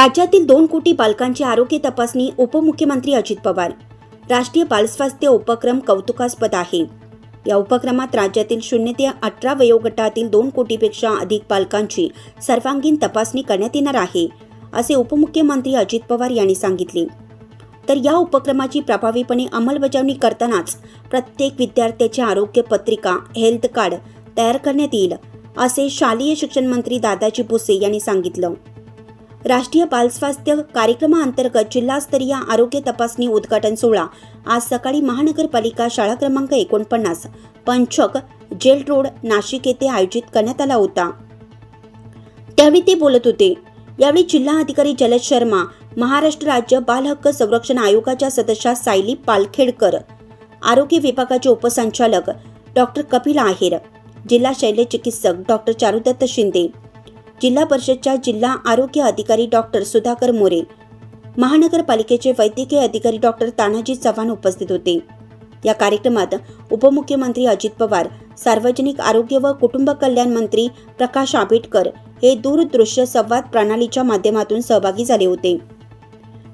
राज्यातील 2 कोटी बालकांची आरोग्य तपासणी उपमुख्यमंत्री अजित पवार। राष्ट्रीय बालस्वास्थ्य उपक्रम कौतुकास्पद आहे। या उपक्रमात राज्यातील 0 ते 18 वयोगटातील 2 कोटीपेक्षा अधिक बालकांची सर्वांगीण तपासणी करण्यात येणार आहे, असे उपमुख्यमंत्री अजित पवार यांनी सांगितले। तर या उपक्रमाची प्रभावीपणे अंमलबजावणी करतानाच प्रत्येक विद्यार्थ्याची आरोग्य पत्रिका हेल्थ कार्ड तयार करण्यात येईल, असे शालेय शिक्षण मंत्री दादाजी भुसे यांनी सांगितलं। राष्ट्रीय बालस्वास्थ्य कार्यक्रमाअंतर्गत जिल्हास्तरीय आरोग्य तपासणी उद्घाटन सोहळा आज सकाळी महानगरपालिका शाळा क्रमांक 49 पंचक जेल रोड नाशिक येथे आयोजित करण्यात आला होता। त्यावेळी ते बोलत होते। यावेळी जिल्हा अधिकारी जलज शर्मा, महाराष्ट्र राज्य बाल हक्क संरक्षण आयोगाच्या सदस्या सायली पालखेडकर, आरोग्य विभागाचे उपसंचालक डॉक्टर कपिल आहेर, जिल्हा शल्य चिकित्सक डॉक्टर चारुदत्त शिंदे, जिल्हा परिषदच्या जिल्हा आरोग्य अधिकारी डॉक्टर सुधाकर मोरे, महानगरपालिकेचे वैद्यकीय अधिकारी डॉक्टर तानाजी चव्हाण उपस्थित होते। या कार्यक्रमात उपमुख्यमंत्री अजित पवार, सार्वजनिक आरोग्य व कुटुंब कल्याण मंत्री प्रकाश आंबेडकर हे दूरदृश्य संवाद प्रणालीच्या माध्यमातून सहभागी झाले होते।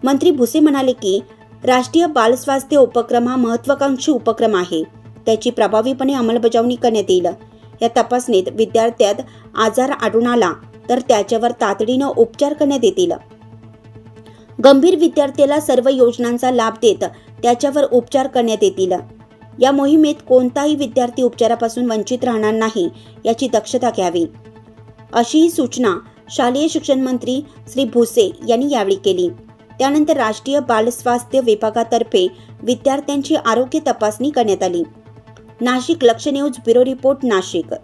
मंत्री भुसे म्हणाले की राष्ट्रीय बालस्वास्थ्य उपक्रम हा महत्त्वाकांक्षी उपक्रम आहे। त्याची प्रभावीपणे अंमलबजावणी करण्यात येईल। या तपासणीत विद्यार्थ्यात आजार आढळून आला तर त्याच्यावर तातडीने उपचार करण्यात येतील। गंभीर विद्यार्थ्याला सर्व योजनांचा लाभ देत त्याच्यावर उपचार करण्यात येतील। या मोहिमेत कोणताही विद्यार्थी उपचारापासून वंचित राहणार नाही याची दक्षता घ्यावी, अशी सूचना शालेय शिक्षण मंत्री श्री भुसे यांनी यावेळी केली। त्यानंतर राष्ट्रीय बालस्वास्थ्य विभागातर्फे विद्यार्थ्यांची आरोग्य तपासणी करण्यात आली। नाशिक लक्ष न्यूज ब्युरो रिपोर्ट नाशिक।